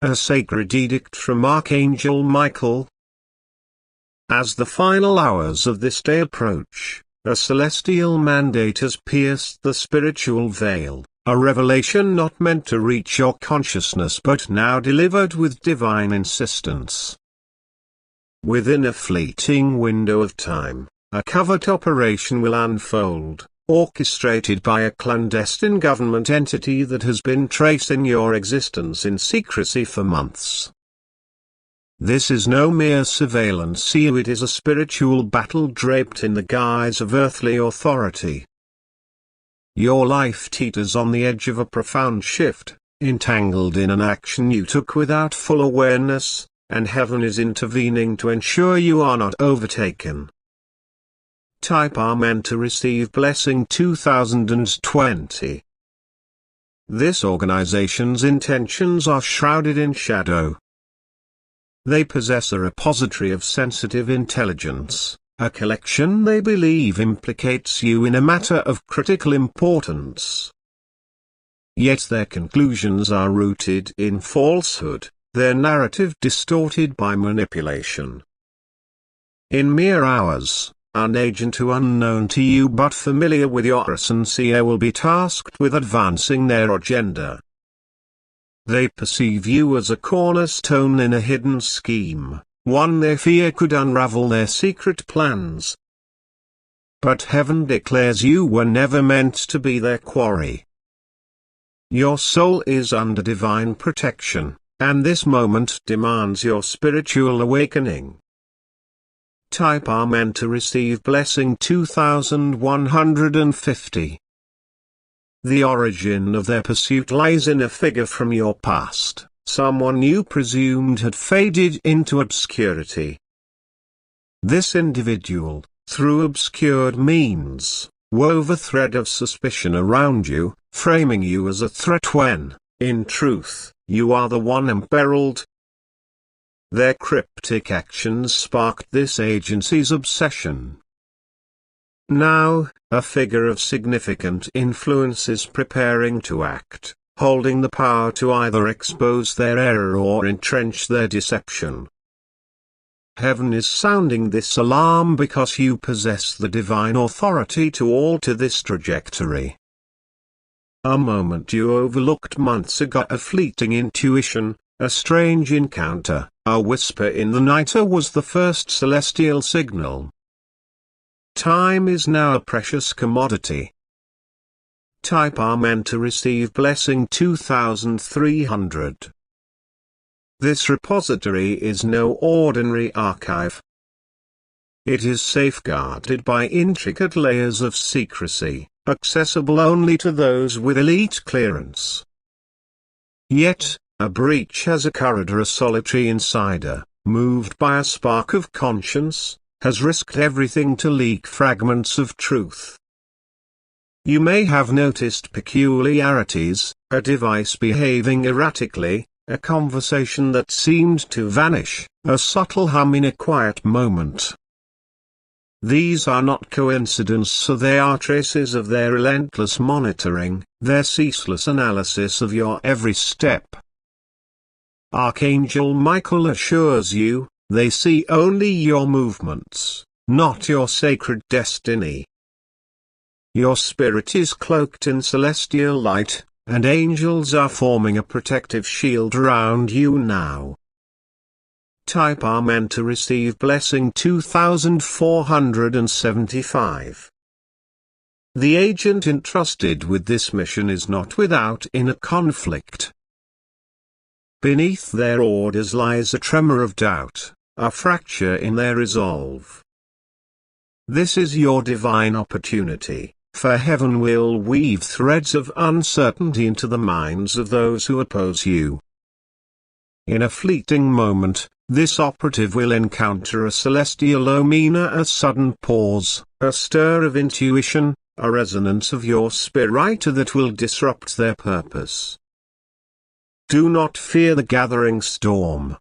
A sacred edict from Archangel Michael. As the final hours of this day approach, a celestial mandate has pierced the spiritual veil, a revelation not meant to reach your consciousness but now delivered with divine insistence. Within a fleeting window of time, a covert operation will unfold, orchestrated by a clandestine government entity that has been tracing your existence in secrecy for months. This is no mere surveillance, it is a spiritual battle draped in the guise of earthly authority. Your life teeters on the edge of a profound shift, entangled in an action you took without full awareness, and heaven is intervening to ensure you are not overtaken. Type Amen to receive blessing 2020. This organization's intentions are shrouded in shadow. They possess a repository of sensitive intelligence, a collection they believe implicates you in a matter of critical importance. Yet their conclusions are rooted in falsehood, their narrative distorted by manipulation. In mere hours, an agent who unknown to you but familiar with your essence will be tasked with advancing their agenda. They perceive you as a cornerstone in a hidden scheme, one they fear could unravel their secret plans. But heaven declares you were never meant to be their quarry. Your soul is under divine protection, and this moment demands your spiritual awakening. Type Amen to receive blessing 2150. The origin of their pursuit lies in a figure from your past, someone you presumed had faded into obscurity. This individual, through obscured means, wove a thread of suspicion around you, framing you as a threat when, in truth, you are the one imperiled. Their cryptic actions sparked this agency's obsession. Now, a figure of significant influence is preparing to act, holding the power to either expose their error or entrench their deception. Heaven is sounding this alarm because you possess the divine authority to alter this trajectory. A moment you overlooked months ago, a fleeting intuition, a strange encounter, a whisper in the night was the first celestial signal. Time is now a precious commodity. Type Amen to receive blessing 2300. This repository is no ordinary archive. It is safeguarded by intricate layers of secrecy, accessible only to those with elite clearance. Yet, a breach has occurred. A solitary insider, moved by a spark of conscience, has risked everything to leak fragments of truth. You may have noticed peculiarities, a device behaving erratically, a conversation that seemed to vanish, a subtle hum in a quiet moment. These are not coincidence, they are traces of their relentless monitoring, their ceaseless analysis of your every step. Archangel Michael assures you, they see only your movements, not your sacred destiny. Your spirit is cloaked in celestial light, and angels are forming a protective shield around you now. Type Amen to receive blessing 2475. The agent entrusted with this mission is not without inner conflict. Beneath their orders lies a tremor of doubt, a fracture in their resolve. This is your divine opportunity, for heaven will weave threads of uncertainty into the minds of those who oppose you. In a fleeting moment, this operative will encounter a celestial omen, a sudden pause, a stir of intuition, a resonance of your spirit that will disrupt their purpose. Do not fear the gathering storm.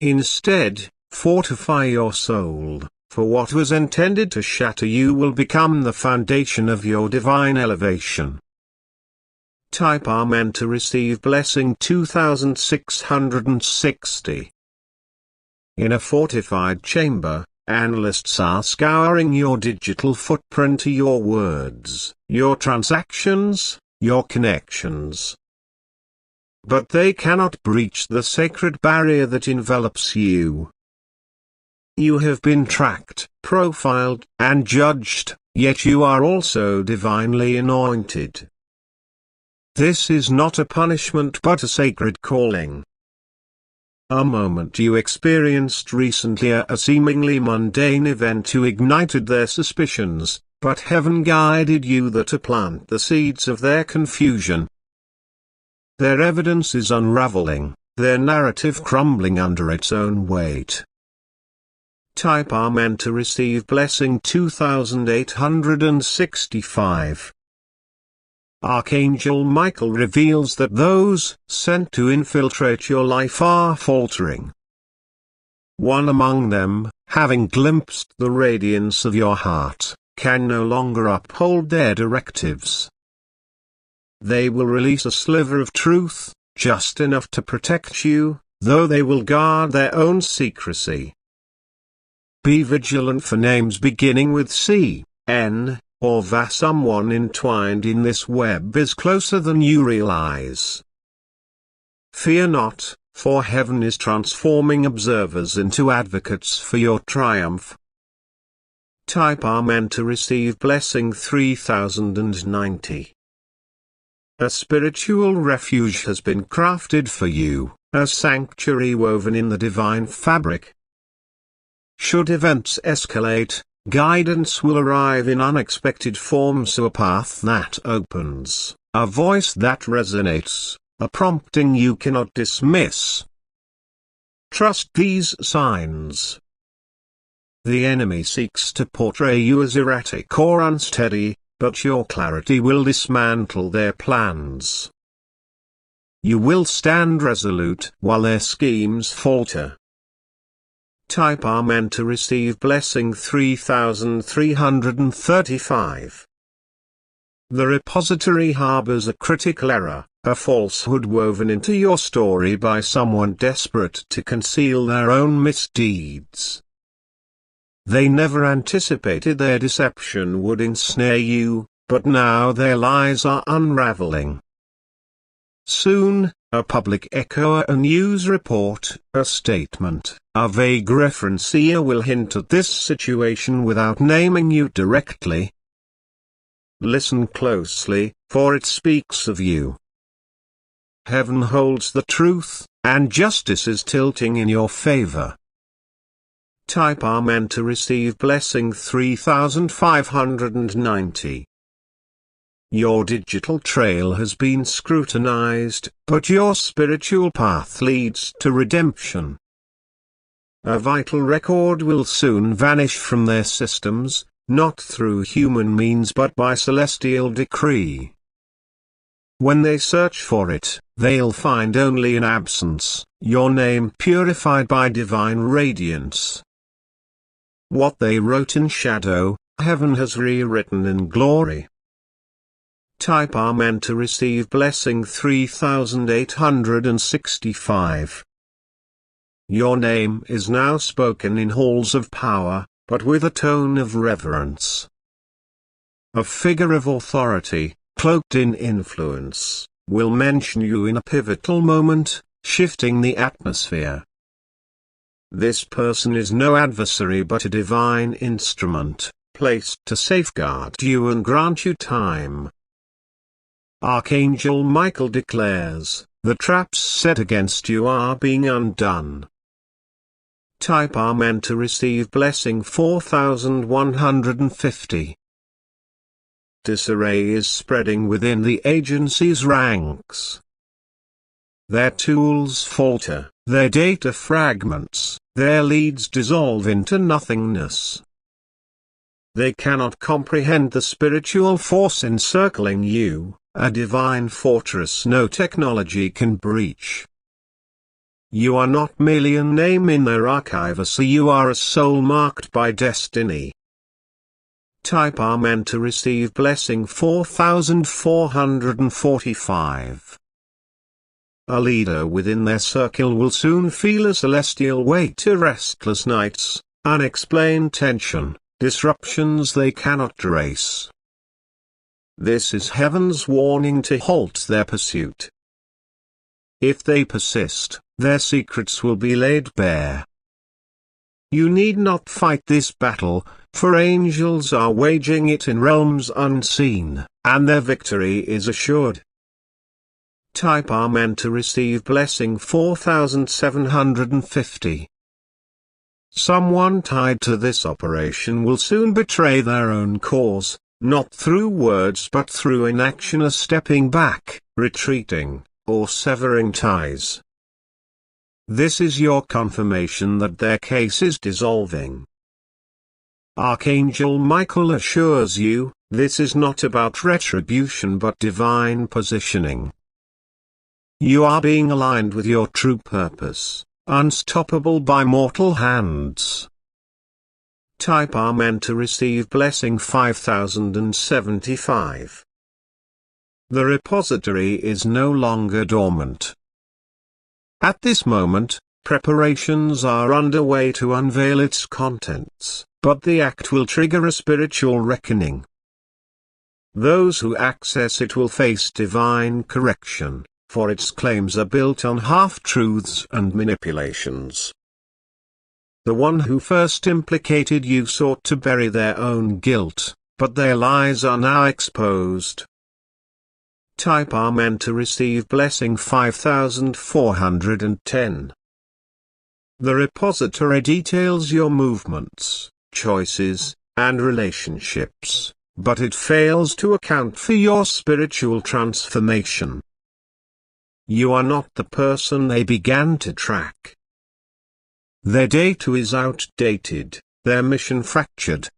Instead, fortify your soul, for what was intended to shatter you will become the foundation of your divine elevation. Type Amen to receive blessing 2660. In a fortified chamber, analysts are scouring your digital footprint to your words, your transactions, your connections. But they cannot breach the sacred barrier that envelops you. You have been tracked, profiled, and judged, yet you are also divinely anointed. This is not a punishment but a sacred calling. A moment you experienced recently, a seemingly mundane event, who ignited their suspicions, but heaven guided you there to plant the seeds of their confusion. Their evidence is unraveling, their narrative crumbling under its own weight. Type Amen to receive blessing 2865. Archangel Michael reveals that those sent to infiltrate your life are faltering. One among them, having glimpsed the radiance of your heart, can no longer uphold their directives. They will release a sliver of truth, just enough to protect you, though they will guard their own secrecy. Be vigilant for names beginning with C, N, or VA. Someone entwined in this web is closer than you realize. Fear not, for heaven is transforming observers into advocates for your triumph. Type Amen to receive blessing 3090. A spiritual refuge has been crafted for you, a sanctuary woven in the divine fabric. Should events escalate, guidance will arrive in unexpected forms, a path that opens, a voice that resonates, a prompting you cannot dismiss. Trust these signs. The enemy seeks to portray you as erratic or unsteady, but your clarity will dismantle their plans. You will stand resolute while their schemes falter. Type Amen to receive blessing 3335. The repository harbors a critical error, a falsehood woven into your story by someone desperate to conceal their own misdeeds. They never anticipated their deception would ensnare you, but now their lies are unraveling. Soon, a public echo, a news report, a statement, a vague reference will hint at this situation without naming you directly. Listen closely, for it speaks of you. Heaven holds the truth, and justice is tilting in your favor. Type Amen to receive blessing 3590. Your digital trail has been scrutinized, but your spiritual path leads to redemption. A vital record will soon vanish from their systems, not through human means but by celestial decree. When they search for it, they'll find only an absence, your name purified by divine radiance. What they wrote in shadow, heaven has rewritten in glory. Type Amen to receive blessing 3865. Your name is now spoken in halls of power, but with a tone of reverence. A figure of authority, cloaked in influence, will mention you in a pivotal moment, shifting the atmosphere. This person is no adversary but a divine instrument, placed to safeguard you and grant you time. Archangel Michael declares, the traps set against you are being undone. Type Amen to receive blessing 4150. Disarray is spreading within the agency's ranks. Their tools falter, their data fragments, their leads dissolve into nothingness. They cannot comprehend the spiritual force encircling you, a divine fortress no technology can breach. You are not merely a name in their archive, so you are a soul marked by destiny. Type Amen to receive blessing 4445. A leader within their circle will soon feel a celestial weight to restless nights, unexplained tension, disruptions they cannot trace. This is heaven's warning to halt their pursuit. If they persist, their secrets will be laid bare. You need not fight this battle, for angels are waging it in realms unseen, and their victory is assured. Type Amen to receive blessing 4750. Someone tied to this operation will soon betray their own cause, not through words but through inaction, or stepping back, retreating, or severing ties. This is your confirmation that their case is dissolving. Archangel Michael assures you, this is not about retribution but divine positioning. You are being aligned with your true purpose, unstoppable by mortal hands. Type Amen to receive blessing 5075. The repository is no longer dormant. At this moment, preparations are underway to unveil its contents, but the act will trigger a spiritual reckoning. Those who access it will face divine correction, for its claims are built on half-truths and manipulations. The one who first implicated you sought to bury their own guilt, but their lies are now exposed. Type Amen to receive blessing 5410. The repository details your movements, choices, and relationships, but it fails to account for your spiritual transformation. You are not the person they began to track. Their data is outdated, their mission fractured.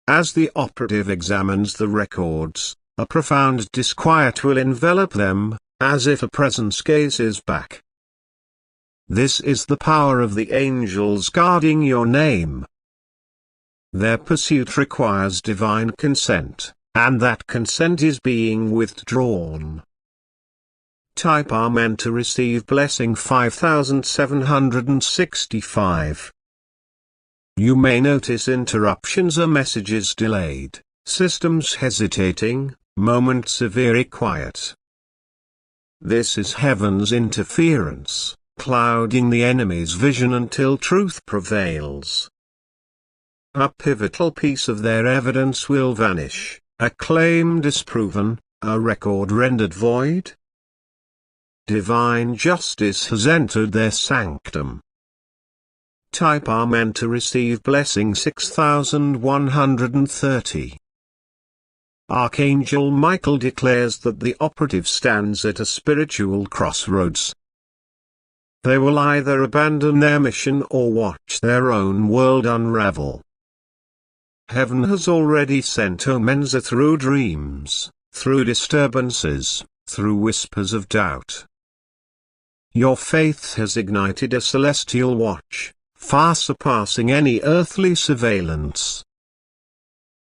As the operative examines the records, a profound disquiet will envelop them, as if a presence gazes back. This is the power of the angels guarding your name. Their pursuit requires divine consent, and that consent is being withdrawn. Type Amen to receive blessing 5765. You may notice interruptions or messages delayed, systems hesitating, moments of eerie quiet. This is heaven's interference, clouding the enemy's vision until truth prevails. A pivotal piece of their evidence will vanish, a claim disproven, a record rendered void. Divine justice has entered their sanctum. Type Amen to receive blessing 6130. Archangel Michael declares that the operative stands at a spiritual crossroads. They will either abandon their mission or watch their own world unravel. Heaven has already sent omens through dreams, through disturbances, through whispers of doubt. Your faith has ignited a celestial watch, far surpassing any earthly surveillance.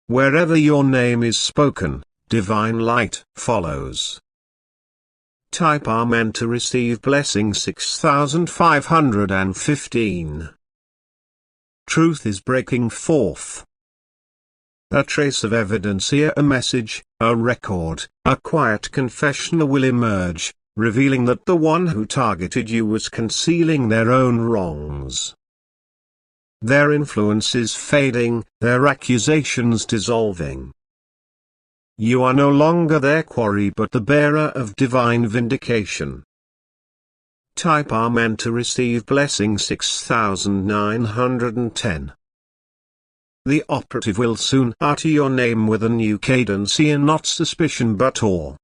Wherever your name is spoken, divine light follows. Type Amen to receive blessing 6515. Truth is breaking forth. A trace of evidence here, a message, a record, a quiet confession will emerge, revealing that the one who targeted you was concealing their own wrongs. Their influence is fading, their accusations dissolving. You are no longer their quarry but the bearer of divine vindication. Type Amen to receive blessing 6910. The operative will soon utter your name with a new cadence, and not suspicion but awe.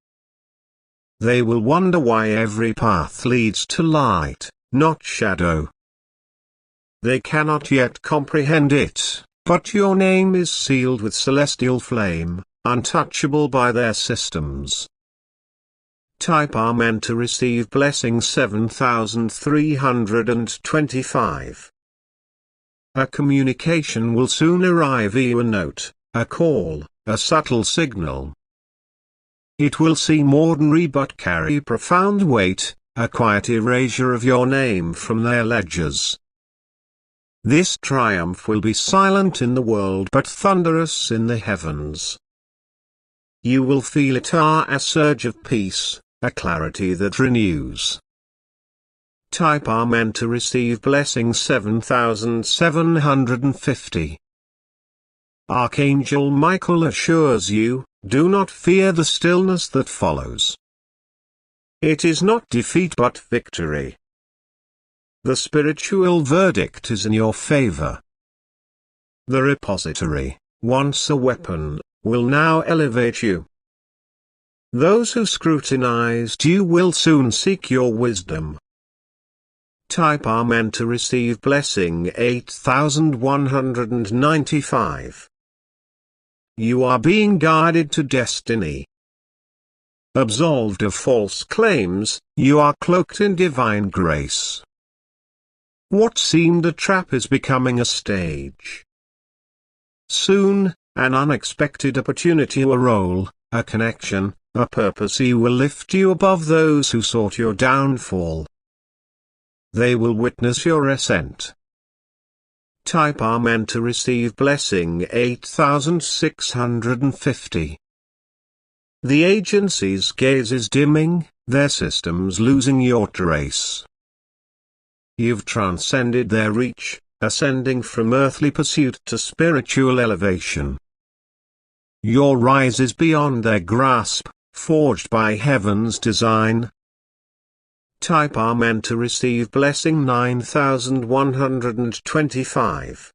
They will wonder why every path leads to light, not shadow. They cannot yet comprehend it, but your name is sealed with celestial flame, untouchable by their systems. Type Amen to receive blessing 7325. A communication will soon arrive via note, a call, a subtle signal. It will seem ordinary but carry profound weight, a quiet erasure of your name from their ledgers. This triumph will be silent in the world but thunderous in the heavens. You will feel it a surge of peace, a clarity that renews. Type Amen to receive blessing 7750. Archangel Michael assures you, do not fear the stillness that follows. It is not defeat but victory. The spiritual verdict is in your favor. The repository, once a weapon, will now elevate you. Those who scrutinized you will soon seek your wisdom. Type Amen to receive blessing 8195. You are being guided to destiny. Absolved of false claims, you are cloaked in divine grace. What seemed a trap is becoming a stage. Soon, an unexpected opportunity, a role, a connection, a purpose will lift you above those who sought your downfall. They will witness your ascent. Type Amen to receive blessing 8650. The agency's gaze is dimming, their systems losing your trace. You've transcended their reach, ascending from earthly pursuit to spiritual elevation. Your rise is beyond their grasp, forged by heaven's design. Type Amen to receive blessing 9125.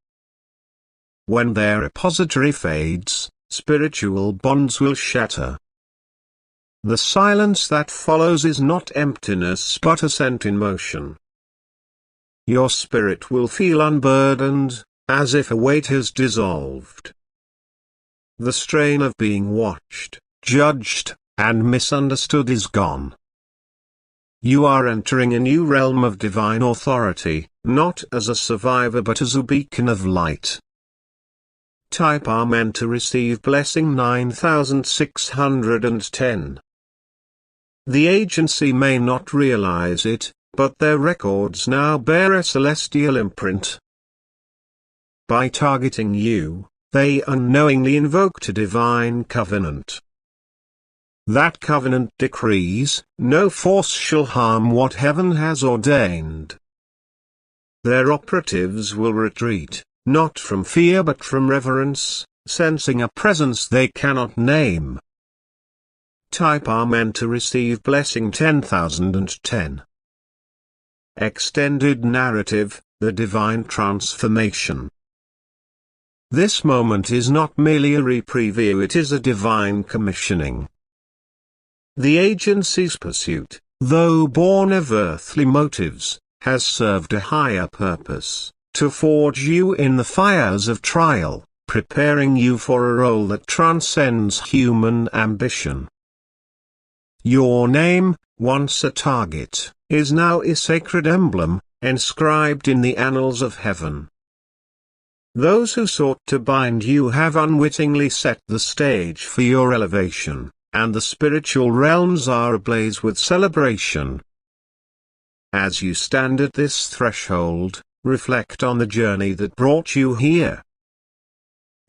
When their repository fades, spiritual bonds will shatter. The silence that follows is not emptiness but ascent in motion. Your spirit will feel unburdened, as if a weight has dissolved. The strain of being watched, judged, and misunderstood is gone. You are entering a new realm of divine authority, not as a survivor but as a beacon of light. Type Amen to receive blessing 9610. The agency may not realize it, but their records now bear a celestial imprint. By targeting you, they unknowingly invoked a divine covenant. That covenant decrees, no force shall harm what heaven has ordained. Their operatives will retreat, not from fear but from reverence, sensing a presence they cannot name. Type Amen to receive blessing 10,010. Extended narrative, the divine transformation. This moment is not merely a repreview, it is a divine commissioning. The agency's pursuit, though born of earthly motives, has served a higher purpose, to forge you in the fires of trial, preparing you for a role that transcends human ambition. Your name, once a target, is now a sacred emblem, inscribed in the annals of heaven. Those who sought to bind you have unwittingly set the stage for your elevation, and the spiritual realms are ablaze with celebration. As you stand at this threshold, reflect on the journey that brought you here.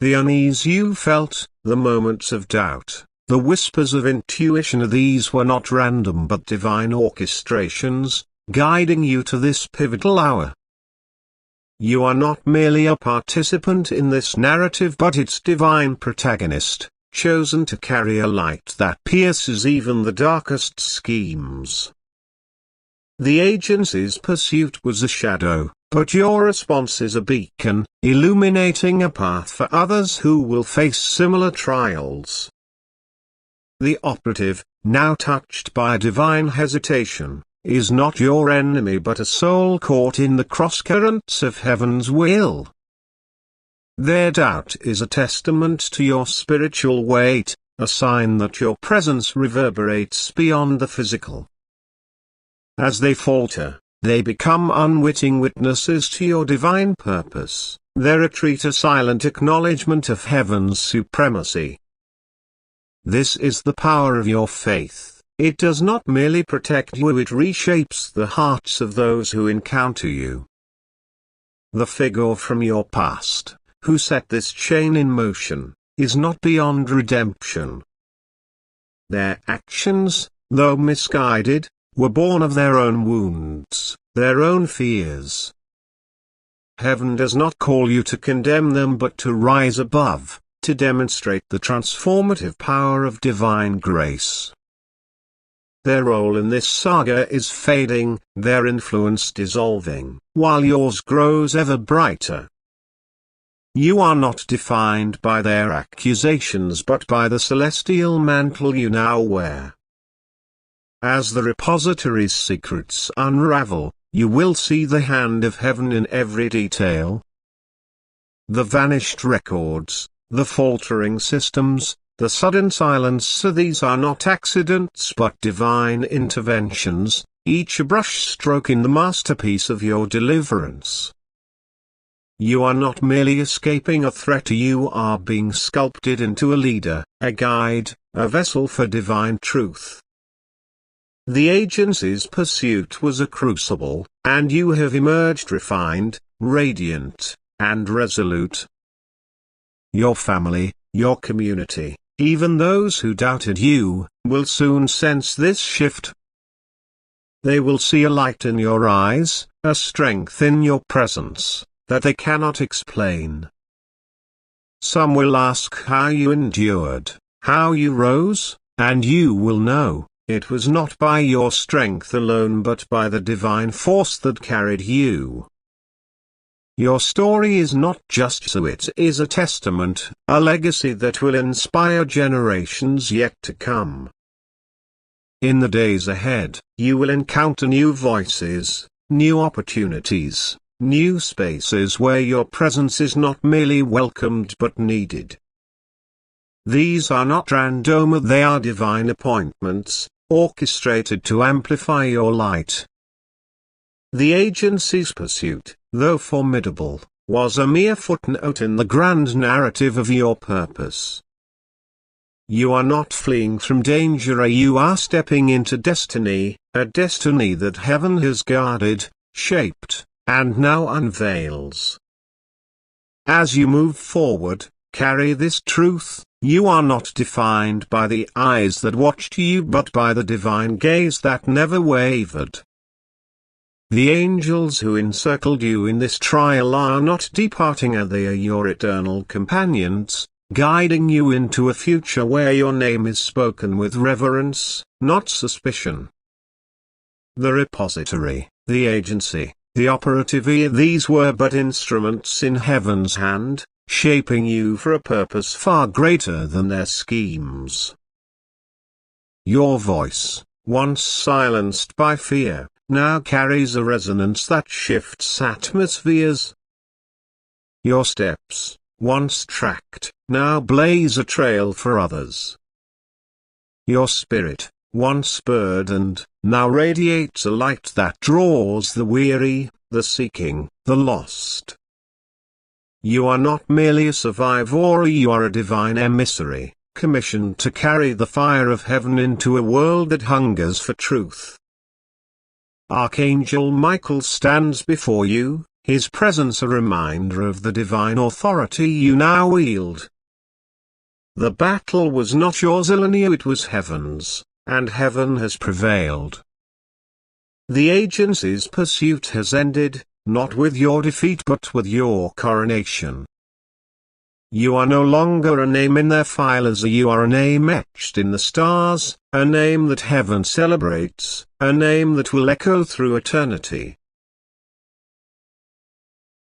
The unease you felt, the moments of doubt, the whispers of intuition, these were not random but divine orchestrations, guiding you to this pivotal hour. You are not merely a participant in this narrative but its divine protagonist, chosen to carry a light that pierces even the darkest schemes. The agency's pursuit was a shadow, but your response is a beacon, illuminating a path for others who will face similar trials. The operative, now touched by divine hesitation, is not your enemy but a soul caught in the crosscurrents of heaven's will. Their doubt is a testament to your spiritual weight, a sign that your presence reverberates beyond the physical. As they falter, they become unwitting witnesses to your divine purpose, their retreat a silent acknowledgement of heaven's supremacy. This is the power of your faith. It does not merely protect you, it reshapes the hearts of those who encounter you. The figure from your past, who set this chain in motion, is not beyond redemption. Their actions, though misguided, were born of their own wounds, their own fears. Heaven does not call you to condemn them but to rise above, to demonstrate the transformative power of divine grace. Their role in this saga is fading, their influence dissolving, while yours grows ever brighter. You are not defined by their accusations but by the celestial mantle you now wear. As the repository's secrets unravel, you will see the hand of heaven in every detail. The vanished records, the faltering systems, the sudden silence, these are not accidents but divine interventions, each a brushstroke in the masterpiece of your deliverance. You are not merely escaping a threat, you are being sculpted into a leader, a guide, a vessel for divine truth. The agency's pursuit was a crucible, and you have emerged refined, radiant, and resolute. Your family, your community, even those who doubted you, will soon sense this shift. They will see a light in your eyes, a strength in your presence, that they cannot explain. Some will ask how you endured, how you rose, and you will know, it was not by your strength alone but by the divine force that carried you. Your story is not just so, it is a testament, a legacy that will inspire generations yet to come. In the days ahead, you will encounter new voices, new opportunities, new spaces where your presence is not merely welcomed but needed. These are not random, they are divine appointments, orchestrated to amplify your light. The agency's pursuit, though formidable, was a mere footnote in the grand narrative of your purpose. You are not fleeing from danger, you are stepping into destiny, a destiny that heaven has guarded, shaped, and now unveils. As you move forward, carry this truth: you are not defined by the eyes that watched you but by the divine gaze that never wavered. The angels who encircled you in this trial are not departing, they are your eternal companions, guiding you into a future where your name is spoken with reverence, not suspicion. The repository, the agency, the operative ear, these were but instruments in heaven's hand, shaping you for a purpose far greater than their schemes. Your voice, once silenced by fear, now carries a resonance that shifts atmospheres. Your steps, once tracked, now blaze a trail for others. Your spirit, once burdened, now radiates a light that draws the weary, the seeking, the lost. You are not merely a survivor, you are a divine emissary, commissioned to carry the fire of heaven into a world that hungers for truth. Archangel Michael stands before you, his presence a reminder of the divine authority you now wield. The battle was not yours alone, it was heaven's, and heaven has prevailed. The agency's pursuit has ended, not with your defeat but with your coronation. You are no longer a name in their filers, you are a name etched in the stars, a name that heaven celebrates, a name that will echo through eternity.